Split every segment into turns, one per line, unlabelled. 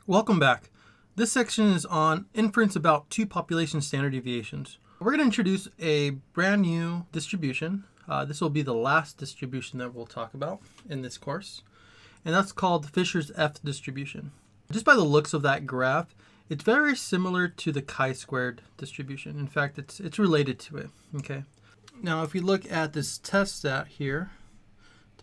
Welcome back. This section is on inference about two population standard deviations. We're going to introduce a brand new distribution. This will be the last distribution that we'll talk about in this course, and that's called Fisher's F distribution. Just by the looks of that graph, it's very similar to the chi-squared distribution. In fact, it's related to it. Okay. Now, if we look at this test stat here,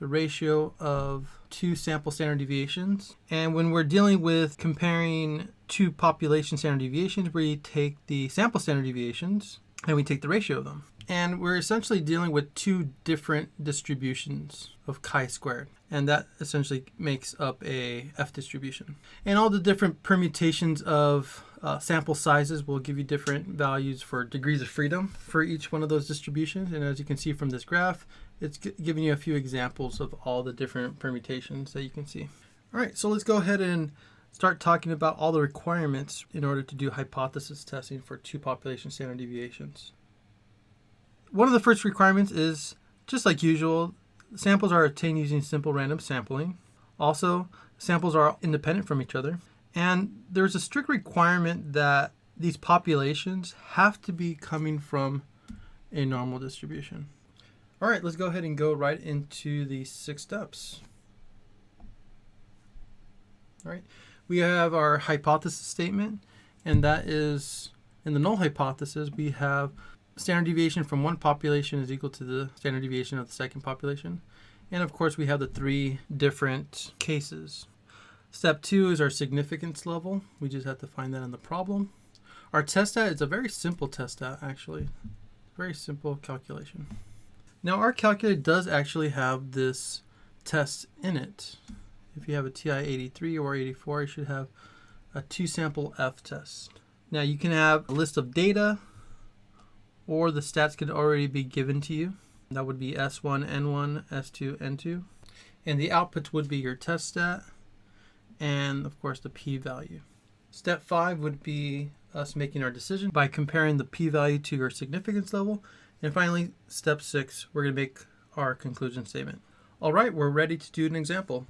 the ratio of two sample standard deviations. And when we're dealing with comparing two population standard deviations, we take the sample standard deviations and we take the ratio of them. And we're essentially dealing with two different distributions of chi-squared. And that essentially makes up a F distribution. And all the different permutations of sample sizes will give you different values for degrees of freedom for each one of those distributions. And as you can see from this graph, it's giving you a few examples of all the different permutations that you can see. All right, so let's go ahead and start talking about all the requirements in order to do hypothesis testing for two population standard deviations. One of the first requirements is, just like usual, samples are obtained using simple random sampling. Also, samples are independent from each other. And there's a strict requirement that these populations have to be coming from a normal distribution. All right, let's go ahead and go right into the 6 steps. All right, we have our hypothesis statement, and that is, in the null hypothesis, we have standard deviation from one population is equal to the standard deviation of the second population. And of course, we have the 3 different cases. Step 2 is our significance level. We just have to find that in the problem. Our test stat is a very simple test stat, actually. Very simple calculation. Now, our calculator does actually have this test in it. If you have a TI-83 or 84, you should have a 2-sample F test. Now, you can have a list of data, or the stats could already be given to you. That would be S1, N1, S2, N2. And the outputs would be your test stat and, of course, the p-value. Step 5 would be us making our decision by comparing the p-value to your significance level. And finally, step 6, we're going to make our conclusion statement. All right, we're ready to do an example.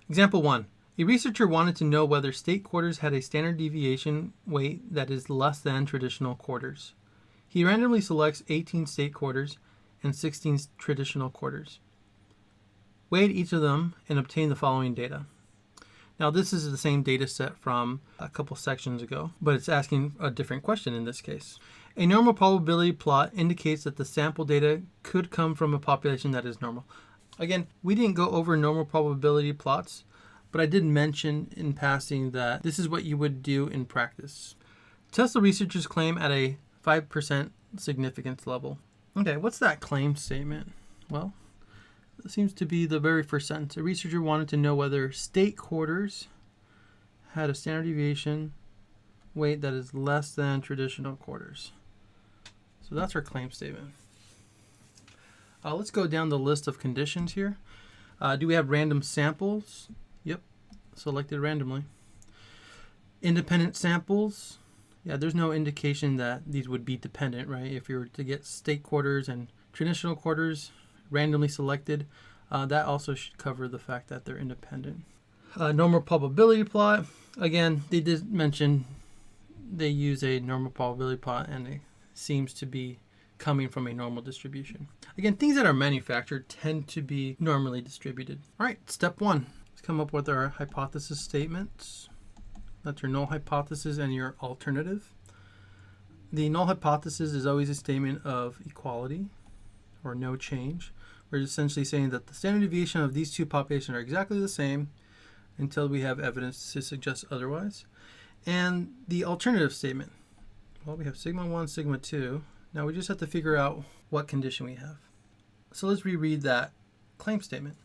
Example 1. A researcher wanted to know whether state quarters had a standard deviation weight that is less than traditional quarters. He randomly selects 18 state quarters and 16 traditional quarters. Weighed each of them and obtained the following data. Now, this is the same data set from a couple sections ago, but it's asking a different question in this case. A normal probability plot indicates that the sample data could come from a population that is normal. Again, we didn't go over normal probability plots, but I did mention in passing that this is what you would do in practice. Test the researcher's claim at a 5% significance level. Okay, what's that claim statement? Well, it seems to be the very first sentence. A researcher wanted to know whether state quarters had a standard deviation weight that is less than traditional quarters. So that's our claim statement. Let's go down the list of conditions here. Do we have random samples? Yep, selected randomly. Independent samples? Yeah, there's no indication that these would be dependent, right? If you were to get state quarters and traditional quarters randomly selected, that also should cover the fact that they're independent. Normal probability plot. Again, they did mention they use a normal probability plot, and it seems to be coming from a normal distribution. Again, things that are manufactured tend to be normally distributed. All right, step 1. Let's come up with our hypothesis statements. That's your null hypothesis and your alternative. The null hypothesis is always a statement of equality or no change. We're essentially saying that the standard deviation of these two populations are exactly the same until we have evidence to suggest otherwise. And the alternative statement, well, we have sigma 1, sigma 2. Now we just have to figure out what condition we have. So let's reread that claim statement.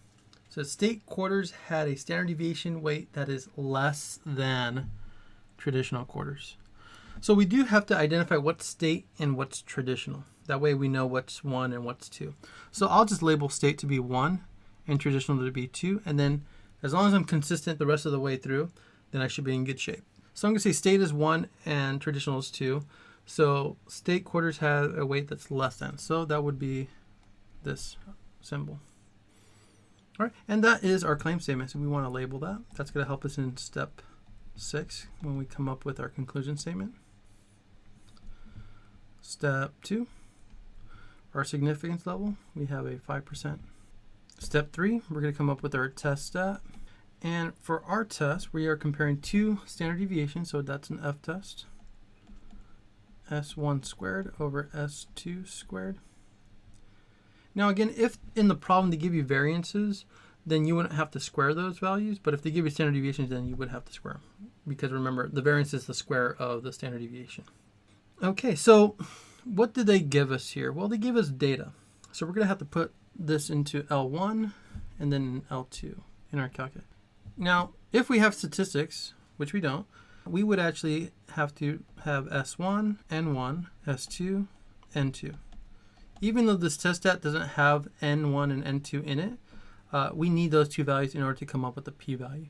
So state quarters had a standard deviation weight that is less than traditional quarters. So we do have to identify what's state and what's traditional. That way we know what's 1 and what's 2. So I'll just label state to be 1 and traditional to be 2. And then as long as I'm consistent the rest of the way through, then I should be in good shape. So I'm going to say state is 1 and traditional is 2. So state quarters have a weight that's less than. So that would be this symbol. All right, and that is our claim statement. So we want to label that. That's going to help us in step 6 when we come up with our conclusion statement. Step 2, our significance level, we have a 5%. Step 3, we're going to come up with our test stat. And for our test, we are comparing two standard deviations, so that's an F test. S1 squared over S2 squared. Now again, if in the problem they give you variances, then you wouldn't have to square those values, but if they give you standard deviations, then you would have to square them. Because remember, the variance is the square of the standard deviation. Okay, so what did they give us here? Well, they gave us data. So we're going to have to put this into L1 and then L2 in our calculator. Now, if we have statistics, which we don't, we would actually have to have S1, N1, S2, N2. Even though this test stat doesn't have N1 and N2 in it, we need those two values in order to come up with a p-value.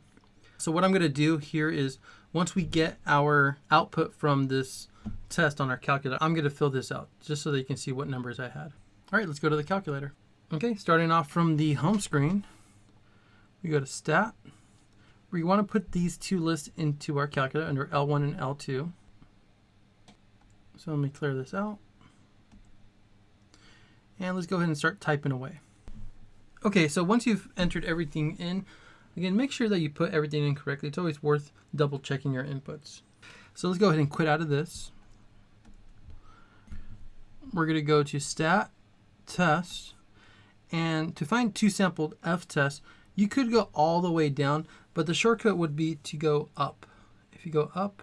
So what I'm going to do here is, once we get our output from this test on our calculator, I'm going to fill this out just so that you can see what numbers I had. All right, let's go to the calculator. Okay, starting off from the home screen, we go to Stat. We want to put these two lists into our calculator under L1 and L2. So let me clear this out. And let's go ahead and start typing away. Okay, so once you've entered everything in, again, make sure that you put everything in correctly. It's always worth double checking your inputs. So let's go ahead and quit out of this. We're going to go to Stat, Test, and to find two sampled F tests, you could go all the way down, but the shortcut would be to go up. If you go up,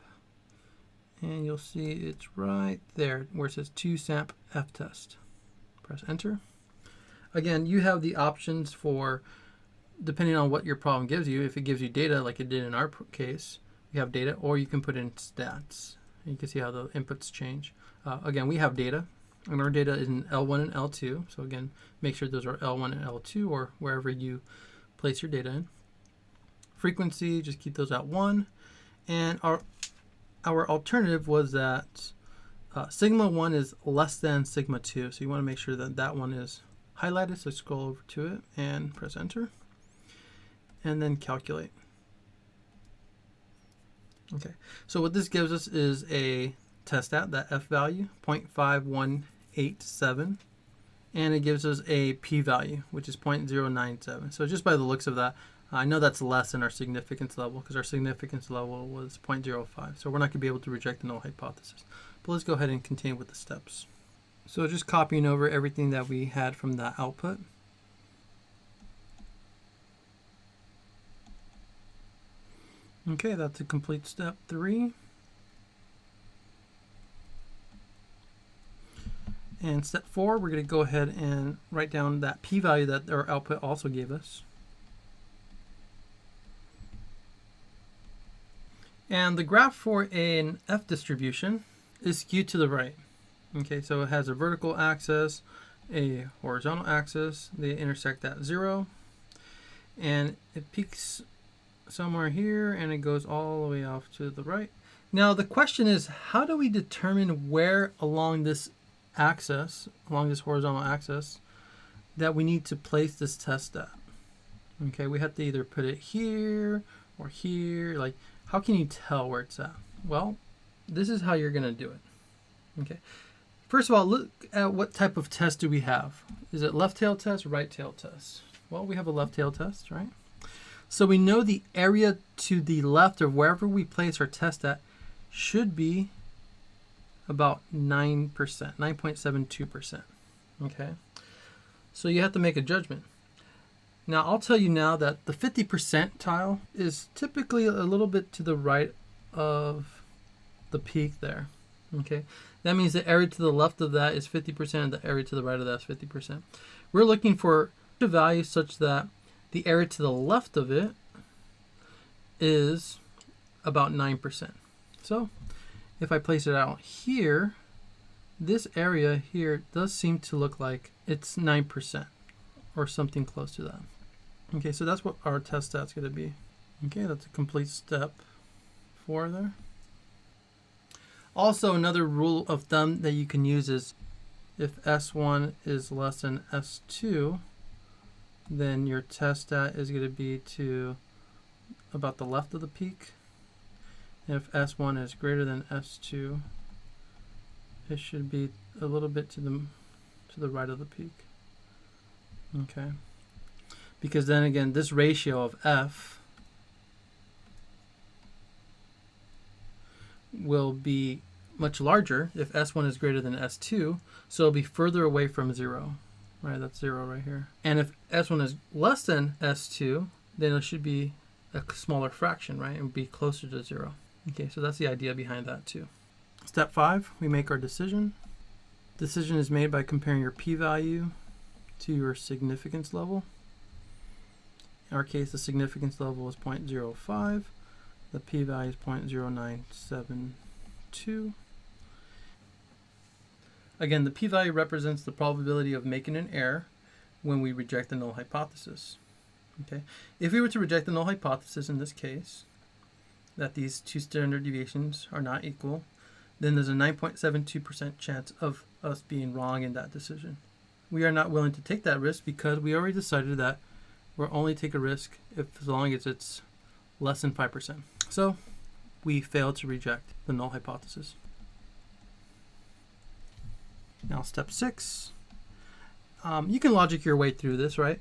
and you'll see it's right there where it says 2samp F test. Press enter. Again, you have the options for, depending on what your problem gives you, if it gives you data like it did in our case, you have data, or you can put in stats. You can see how the inputs change. Again, we have data, and our data is in L1 and L2. So again, make sure those are L1 and L2 or wherever you place your data in. Frequency, just keep those at 1. And our alternative was that sigma 1 is less than sigma 2. So you want to make sure that that one is highlighted. So scroll over to it and press enter. And then calculate. Okay, so what this gives us is a test stat, that F value, 0.5187. And it gives us a p-value, which is 0.097. So just by the looks of that, I know that's less than our significance level because our significance level was 0.05. So we're not going to be able to reject the null hypothesis. But let's go ahead and continue with the steps. So just copying over everything that we had from that output. Okay, that's a complete step 3. And step 4, we're going to go ahead and write down that p-value that our output also gave us. And the graph for an F distribution is skewed to the right. Okay, so it has a vertical axis, a horizontal axis. They intersect at 0. And it peaks somewhere here, and it goes all the way off to the right. Now, the question is, how do we determine where along this axis, along this horizontal axis, that we need to place this test at? Okay, we have to either put it here or here. Like, how can you tell where it's at? Well, this is how you're going to do it. Okay, first of all, look at what type of test do we have. Is it left tail test, right tail test? Well, we have a left tail test, right? So we know the area to the left of wherever we place our test at should be about 9%, 9.72%. Okay, so you have to make a judgment. Now, I'll tell you now that the 50 percentile is typically a little bit to the right of the peak there. Okay, that means the area to the left of that is 50% and the area to the right of that is 50%. We're looking for a value such that the area to the left of it is about 9%. So if I place it out here, this area here does seem to look like it's 9% or something close to that. Okay, so that's what our test stat's going to be. Okay, that's a complete step 4 there. Also, another rule of thumb that you can use is if S1 is less than S2, then your test stat is going to be to about the left of the peak. And if S1 is greater than S2, it should be a little bit to the right of the peak. Okay. Because then again, this ratio of F will be much larger if S1 is greater than S2, so it'll be further away from 0. Right, that's 0 right here. And if S1 is less than S2, then it should be a smaller fraction, right, and be closer to 0. Okay, so that's the idea behind that too. Step 5, we make our decision. Decision is made by comparing your p-value to your significance level. In our case, the significance level is 0.05. The p-value is 0.0972. Again, the p-value represents the probability of making an error when we reject the null hypothesis. Okay, if we were to reject the null hypothesis in this case, that these two standard deviations are not equal, then there's a 9.72% chance of us being wrong in that decision. We are not willing to take that risk because we already decided that we'll only take a risk as long as it's less than 5%. So we fail to reject the null hypothesis. Now step 6. You can logic your way through this, right?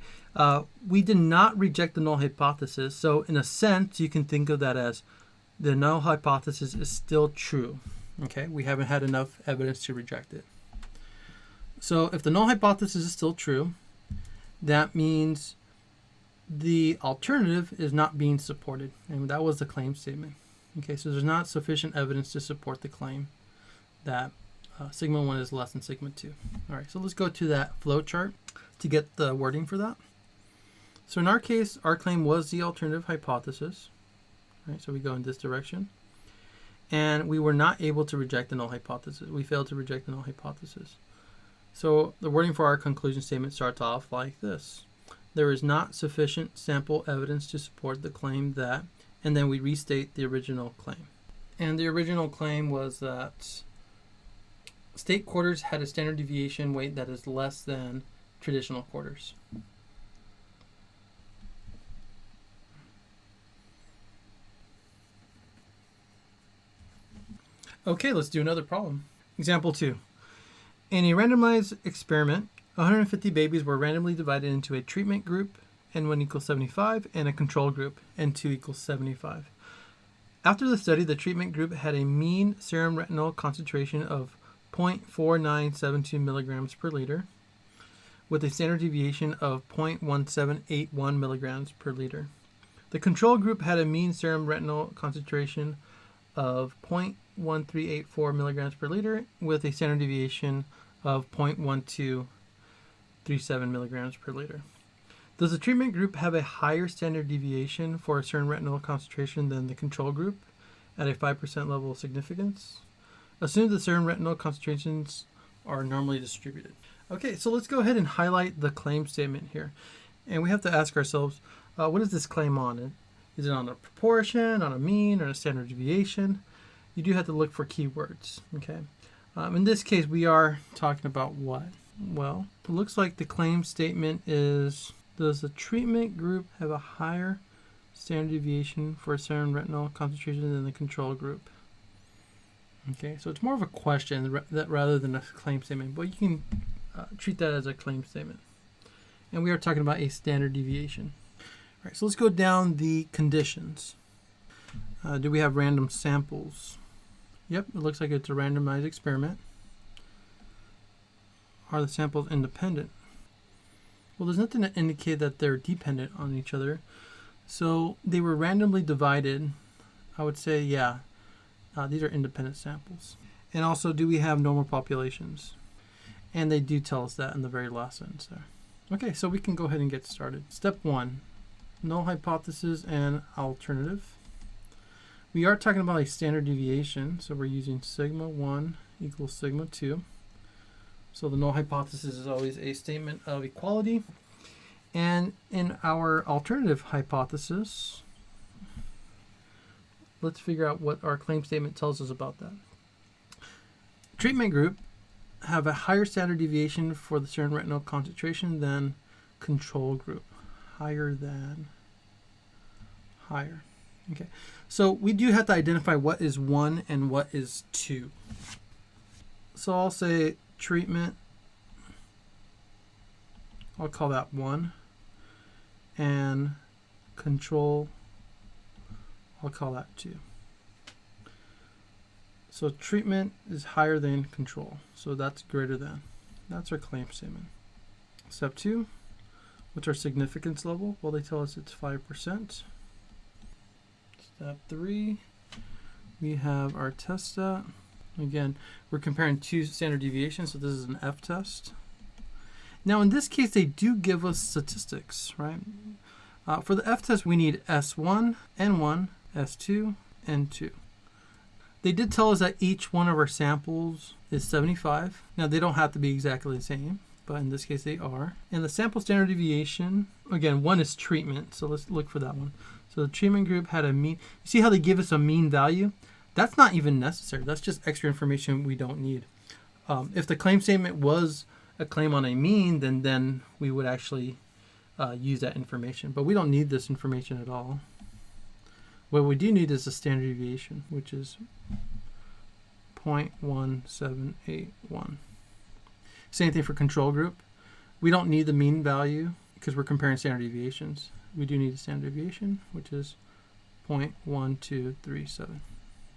We did not reject the null hypothesis, so in a sense you can think of that as the null hypothesis is still true. Okay, we haven't had enough evidence to reject it. So if the null hypothesis is still true, that means the alternative is not being supported, and that was the claim statement. Okay, so there's not sufficient evidence to support the claim that sigma 1 is less than sigma 2. All right, so let's go to that flow chart to get the wording for that. So in our case, our claim was the alternative hypothesis. Right, so we go in this direction. And we were not able to reject the null hypothesis. We failed to reject the null hypothesis. So the wording for our conclusion statement starts off like this. There is not sufficient sample evidence to support the claim that, and then we restate the original claim. And the original claim was that state quarters had a standard deviation weight that is less than traditional quarters. Okay, let's do another problem. Example 2. In a randomized experiment, 150 babies were randomly divided into a treatment group, N1 equals 75, and a control group, N2 equals 75. After the study, the treatment group had a mean serum retinol concentration of 0.4972 milligrams per liter, with a standard deviation of 0.1781 milligrams per liter. The control group had a mean serum retinol concentration of 0.1384 milligrams per liter, with a standard deviation of 0.1237 milligrams per liter. Does the treatment group have a higher standard deviation for a serum retinol concentration than the control group at a 5% level of significance? Assume the serum retinol concentrations are normally distributed. Okay, so let's go ahead and highlight the claim statement here. And we have to ask ourselves, what is this claim on? Is it on a proportion, on a mean, or a standard deviation? You do have to look for keywords, okay? In this case, we are talking about what? Well, it looks like the claim statement is, does the treatment group have a higher standard deviation for serum retinol concentration than the control group? Okay, so it's more of a question rather than a claim statement, but you can treat that as a claim statement. And we are talking about a standard deviation. All right, so let's go down the conditions. Do we have random samples? Yep, it looks like it's a randomized experiment. Are the samples independent? Well, there's nothing to indicate that they're dependent on each other. So they were randomly divided. I would say, yeah, these are independent samples. And also, do we have normal populations? And they do tell us that in the very last sentence there. Okay, so we can go ahead and get started. Step 1, null hypothesis and alternative. We are talking about a standard deviation, so we're using sigma 1 equals sigma 2. So the null hypothesis is always a statement of equality. And in our alternative hypothesis, let's figure out what our claim statement tells us about that. Treatment group have a higher standard deviation for the serum retinol concentration than control group. higher than, higher. Okay, so we do have to identify what is 1 and what is 2. So I'll say treatment, I'll call that 1, and control, I'll call that 2. So treatment is higher than control, so that's greater than. That's our claim statement. Step 2, what's our significance level? Well, they tell us it's 5%. Step 3, we have our test stat. Again, we're comparing 2 standard deviations, so this is an F-test. Now, in this case, they do give us statistics, right? For the F-test, we need S1, N1, S2, N2. They did tell us that each one of our samples is 75. Now, they don't have to be exactly the same, but in this case, they are. And the sample standard deviation, again, one is treatment, so let's look for that one. So the treatment group had a mean. You see how they give us a mean value? That's not even necessary. That's just extra information we don't need. If the claim statement was a claim on a mean, then we would actually use that information. But we don't need this information at all. What we do need is the standard deviation, which is 0.1781. Same thing for control group. We don't need the mean value because we're comparing standard deviations. We do need a standard deviation, which is 0.1237.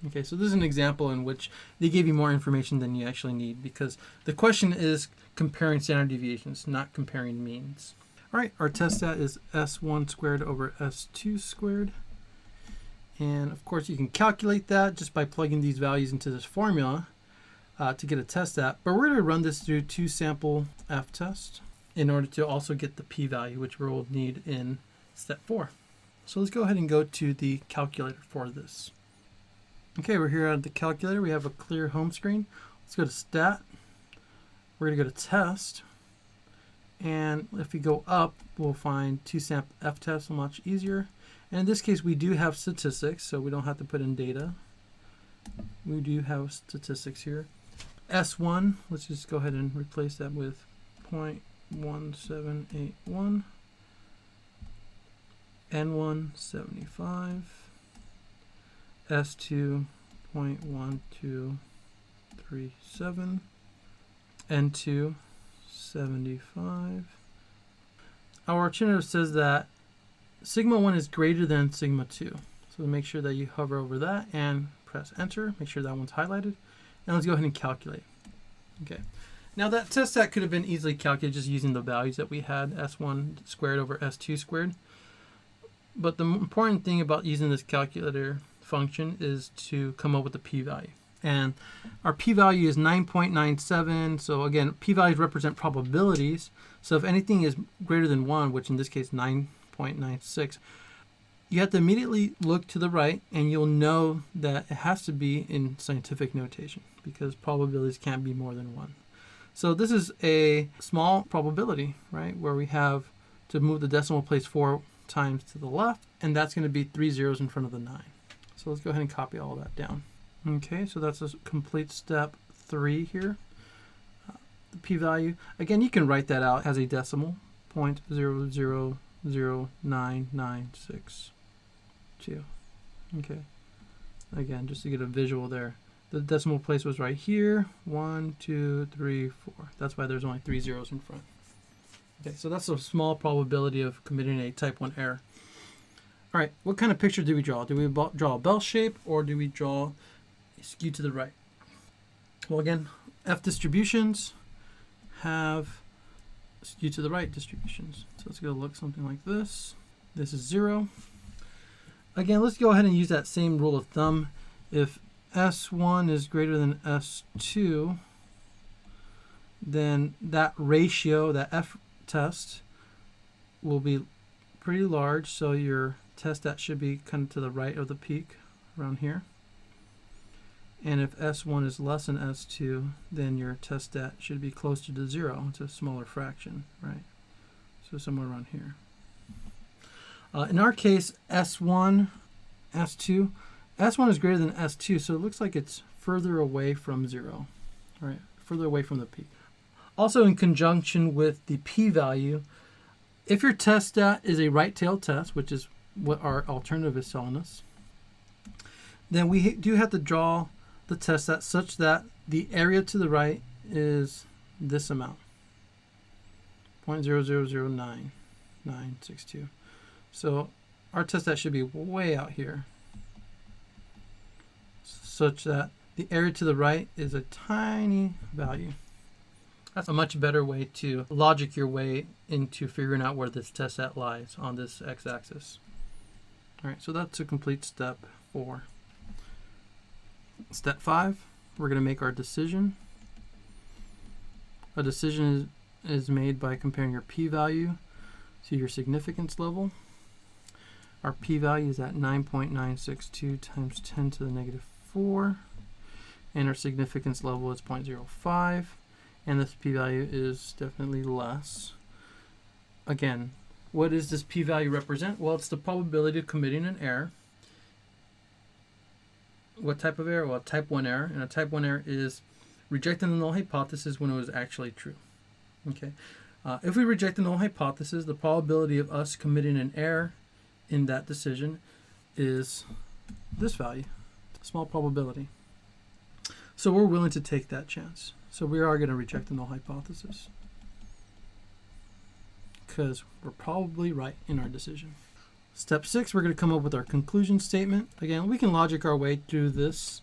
Okay, so this is an example in which they give you more information than you actually need because the question is comparing standard deviations, not comparing means. All right, our test stat is S1 squared over S2 squared. And of course, you can calculate that just by plugging these values into this formula to get a test stat. But we're going to run this through 2 sample F-test in order to also get the p-value, which we'll need in step 4. So let's go ahead and go to the calculator for this. Okay, we're here at the calculator. We have a clear home screen. Let's go to stat. We're going to go to test. And if we go up, we'll find 2 sample F-tests much easier. And in this case, we do have statistics, so we don't have to put in data. We do have statistics here. S1, let's just go ahead and replace that with 0.1781. N1, 75. S2, 0.1237. N2, 75. Our alternative says that sigma 1 is greater than sigma 2. So make sure that you hover over that and press enter. Make sure that one's highlighted. And let's go ahead and calculate. Okay. Now that test stat could have been easily calculated just using the values that we had, S1 squared over S2 squared. But the important thing about using this calculator function is to come up with the p-value. And our p-value is 9.97. So again, p-values represent probabilities. So if anything is greater than 1, which in this case 9.96, you have to immediately look to the right and you'll know that it has to be in scientific notation because probabilities can't be more than 1. So this is a small probability, right, where we have to move the decimal place 4 times to the left, and that's going to be 3 zeros in front of the 9. So let's go ahead and copy all that down. Okay, so that's a complete step 3 here. The p-value, again, you can write that out as a decimal, 0.000996. Okay, again, just to get a visual there. The decimal place was right here, 1, 2, 3, 4. That's why there's only 3 zeros in front. Okay, so that's a small probability of committing a type 1 error. All right, what kind of picture do we draw? Do we draw a bell shape or do we draw a skew to the right? Well, again, F distributions have skew to the right distributions. So let's go look something like this. This is 0. Again, let's go ahead and use that same rule of thumb. If S1 is greater than S2, then that ratio, that F test, will be pretty large. So your test stat should be kind of to the right of the peak around here. And if S1 is less than S2, then your test stat should be closer to 0. It's a smaller fraction, right? So somewhere around here. In our case, S1, S2, S1 is greater than S2, so it looks like it's further away from 0, right? Further away from the peak. Also, in conjunction with the p-value, If your test stat is a right-tailed test, which is what our alternative is telling us, then we do have to draw the test stat such that the area to the right is this amount, 0.0009962. So our test stat should be way out here, such that the area to the right is a tiny value. That's a much better way to logic your way into figuring out where this test stat lies on this x-axis. All right, so that's a complete step 4. Step 5, we're going to make our decision. A decision is made by comparing your p-value to your significance level. Our p-value is at 9.962 times 10 to the negative 4, and our significance level is 0.05, and this p-value is definitely less. Again, what does this p-value represent? Well, it's the probability of committing an error. What type of error? Well, type 1 error, and a type 1 error is rejecting the null hypothesis when it was actually true. Okay, if we reject the null hypothesis, the probability of us committing an error in that decision is this value, small probability. So we're willing to take that chance. So we are going to reject the null hypothesis because we're probably right in our decision. Step 6, we're going to come up with our conclusion statement. Again, we can logic our way through this.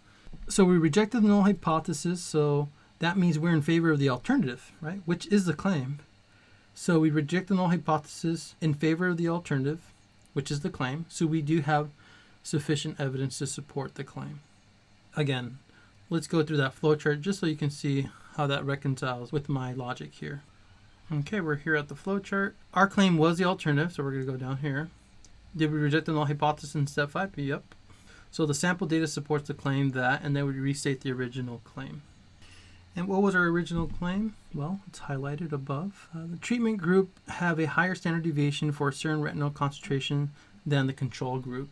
So we rejected the null hypothesis, so that means we're in favor of the alternative, right? Which is the claim. So we reject the null hypothesis in favor of the alternative, which is the claim. So we do have sufficient evidence to support the claim. Again, let's go through that flowchart just so you can see how that reconciles with my logic here. Okay, we're here at the flowchart. Our claim was the alternative, so we're going to go down here. Did we reject the null hypothesis in step 5? Yep. So the sample data supports the claim that, and then we restate the original claim. And what was our original claim? Well, it's highlighted above. The treatment group have a higher standard deviation for serum retinol concentration than the control group.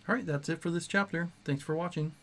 All right, that's it for this chapter. Thanks for watching.